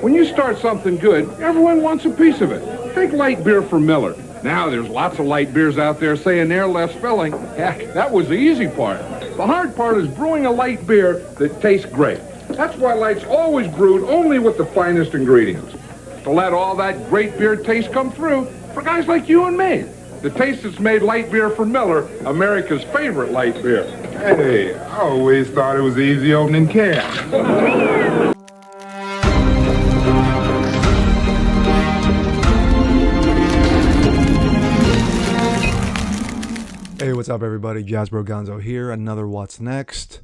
When you start something good, everyone wants a piece of it. Take light beer from Miller. Now there's lots of light beers out there saying they're less filling. Heck, that was the easy part. The hard part is brewing a light beer that tastes great. That's why Light's always brewed only with the finest ingredients. To let all that great beer taste come through for guys like you and me. The taste that's made light beer from Miller America's favorite light beer. Hey, I always thought it was easy opening cans. Hey, what's up, everybody? Jasper Gonzo here. Another What's Next.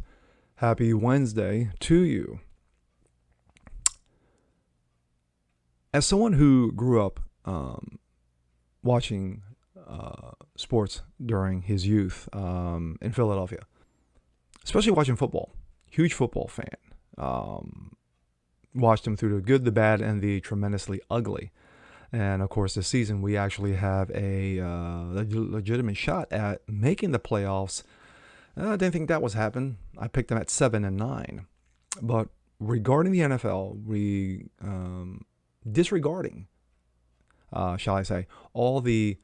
Happy Wednesday to you. As someone who grew up watching sports during his youth in Philadelphia, especially watching football, huge football fan, watched him through the good, the bad, and the tremendously ugly. And, of course, this season we actually have a legitimate shot at making the playoffs. I didn't think that was happening. I picked them at 7-9. But regarding the NFL, disregarding, shall I say, all the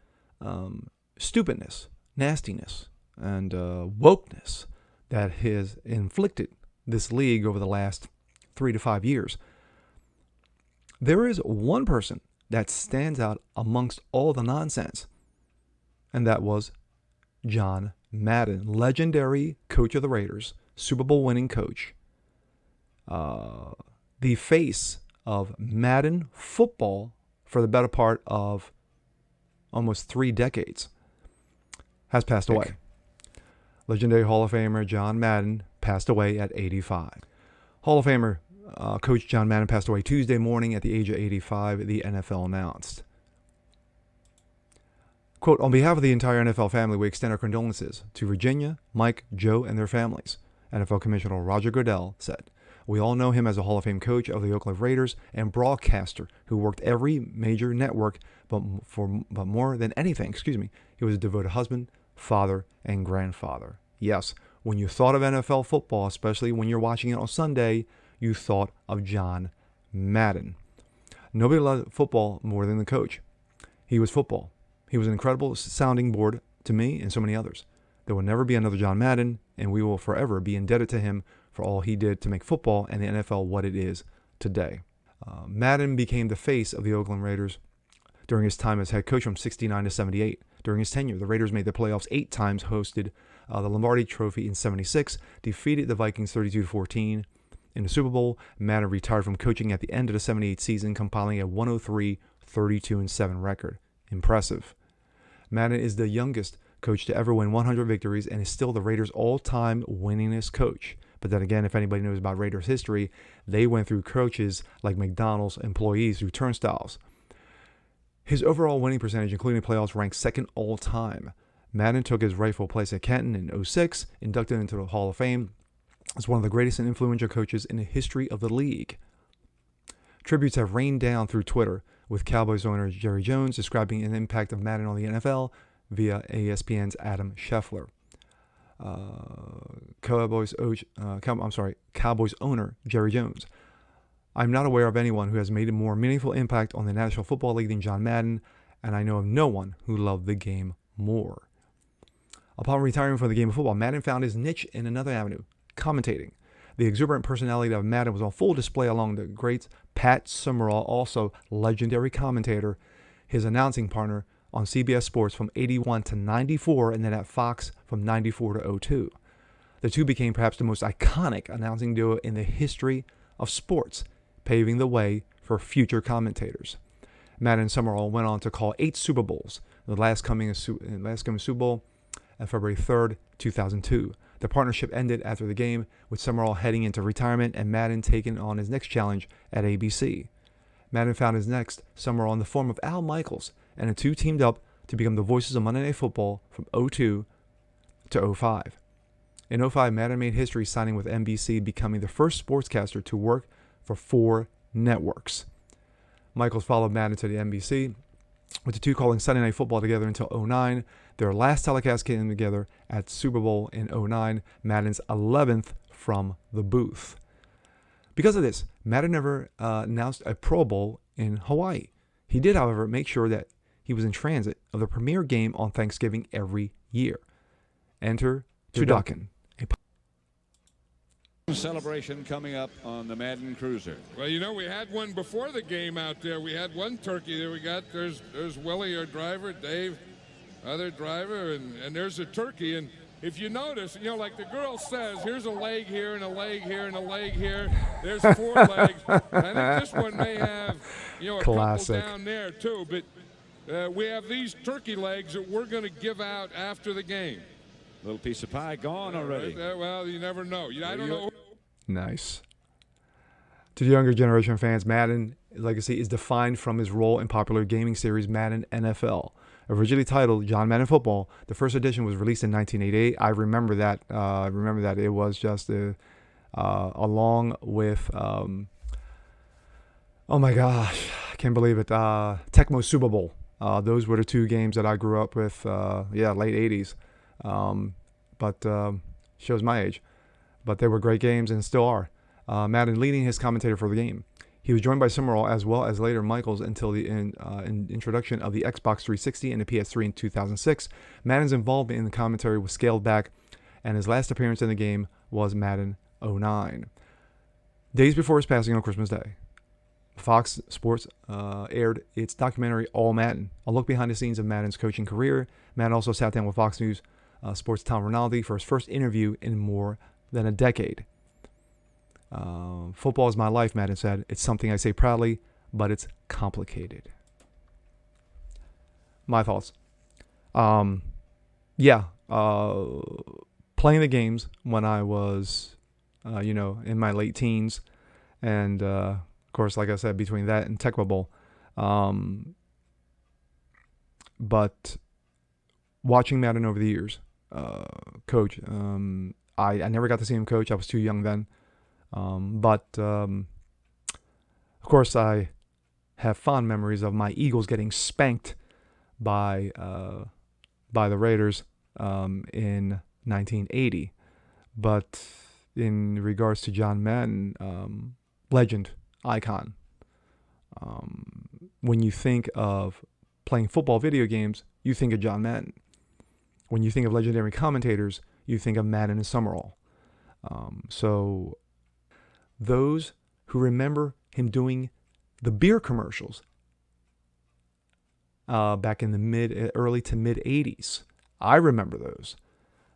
stupidness, nastiness, and wokeness that has inflicted this league over the last 3 to 5 years, there is one person that stands out amongst all the nonsense, and that was John Madden, legendary coach of the Raiders, Super Bowl winning coach, the face of Madden football for the better part of almost 3 decades, has passed away. Legendary Hall of Famer John Madden passed away at 85. Hall of Famer Coach John Madden passed away Tuesday morning at the age of 85, the NFL announced. Quote, "On behalf of the entire NFL family, we extend our condolences to Virginia, Mike, Joe, and their families," NFL Commissioner Roger Goodell said. "We all know him as a Hall of Fame coach of the Oakland Raiders and broadcaster who worked every major network, but more than anything, he was a devoted husband, father, and grandfather." Yes, when you thought of NFL football, especially when you're watching it on Sunday, you thought of John Madden. Nobody loved football more than the coach. He was football. He was an incredible sounding board to me and so many others. There will never be another John Madden, and we will forever be indebted to him for all he did to make football and the NFL what it is today. Madden became the face of the Oakland Raiders during his time as head coach from 69 to 78. During his tenure, the Raiders made the playoffs 8 times, hosted the Lombardi Trophy in 76, defeated the Vikings 32-14. In the Super Bowl, Madden retired from coaching at the end of the 78 season, compiling a 103, 32-7 record. Impressive. Madden is the youngest coach to ever win 100 victories and is still the Raiders' all-time winningest coach. But then again, if anybody knows about Raiders history, they went through coaches like McDonald's employees through turnstiles. His overall winning percentage, including playoffs, ranked second all-time. Madden took his rightful place at Canton in 2006, inducted into the Hall of Fame as one of the greatest and influential coaches in the history of the league. Tributes have rained down through Twitter, with Cowboys owner Jerry Jones describing an impact of Madden on the NFL via ESPN's Adam Scheffler. Cowboys owner Jerry Jones. "I'm not aware of anyone who has made a more meaningful impact on the National Football League than John Madden, and I know of no one who loved the game more." Upon retiring from the game of football, Madden found his niche in another avenue, commentating. The exuberant personality of Madden was on full display along the greats Pat Summerall, also legendary commentator, his announcing partner on CBS Sports from 81 to 94, and then at Fox from 94 to 02. The two became perhaps the most iconic announcing duo in the history of sports, paving the way for future commentators. Madden and Summerall went on to call 8 Super Bowls, the last coming Super Bowl on February 3rd, 2002. The partnership ended after the game, with Summerall heading into retirement and Madden taking on his next challenge at ABC. Madden found his next Summerall in the form of Al Michaels, and the two teamed up to become the voices of Monday Night Football from 02 to 05. In 05, Madden made history signing with NBC, becoming the first sportscaster to work for 4 networks. Michaels followed Madden to the NBC, with the two calling Sunday Night Football together until 09. Their last telecast came together at Super Bowl in 09, Madden's 11th from the booth. Because of this, Madden never announced a Pro Bowl in Hawaii. He did, however, make sure that he was in transit of the premier game on Thanksgiving every year. Enter Turducken. Celebration coming up on the Madden Cruiser. Well, you know, we had one before the game out there. We had one turkey there. There's Willie, our driver, Dave, other driver, and there's a turkey. And if you notice, you know, like the girl says, here's a leg here and a leg here and a leg here. There's 4 legs. I think this one may have, you know, a Classic. couple down there too. But we have these turkey legs that we're going to give out after the game. Little piece of pie gone already. Well, you never know. I don't know. Nice. To the younger generation of fans, Madden's legacy is defined from his role in popular gaming series Madden NFL. Originally titled John Madden Football, the first edition was released in 1988. I remember that. It was just along with, oh my gosh, I can't believe it, Tecmo Super Bowl. Those were the 2 games that I grew up with, late 80s. But shows my age. But they were great games and still are. Madden leading his commentator for the game. He was joined by Summerall as well as later Michaels until the introduction of the Xbox 360 and the PS3 in 2006. Madden's involvement in the commentary was scaled back, and his last appearance in the game was Madden 09. Days before his passing on Christmas Day, Fox Sports aired its documentary All Madden, a look behind the scenes of Madden's coaching career. Madden also sat down with Fox News Sports' Tom Rinaldi for his first interview in more than a decade. Football is my life, Madden said. It's something I say proudly, but it's complicated. My thoughts. Playing the games when I was, in my late teens, and of course, like I said, between that and Tecmo Bowl. But watching Madden over the years, coach, I never got to see him coach. I was too young then. But of course, I have fond memories of my Eagles getting spanked by the Raiders in 1980. But in regards to John Madden, legend, icon. When you think of playing football video games, you think of John Madden. When you think of legendary commentators, you think of Madden and Summerall. So those who remember him doing the beer commercials back in the early to mid 80s, I remember those.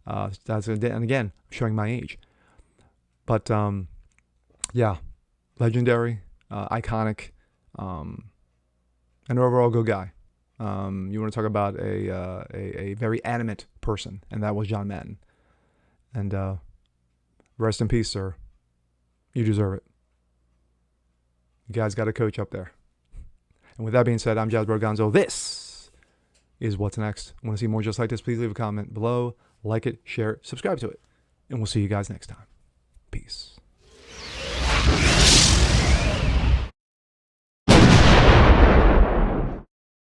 And again, showing my age. But legendary, iconic, an overall good guy. You want to talk about a very animate person, and that was John Madden. And rest in peace, sir. You deserve it. You guys got a coach up there. And with that being said, I'm Jazz Gonzo. This is What's Next. Want to see more just like this? Please leave a comment below, like it, share it, subscribe to it. And we'll see you guys next time. Peace.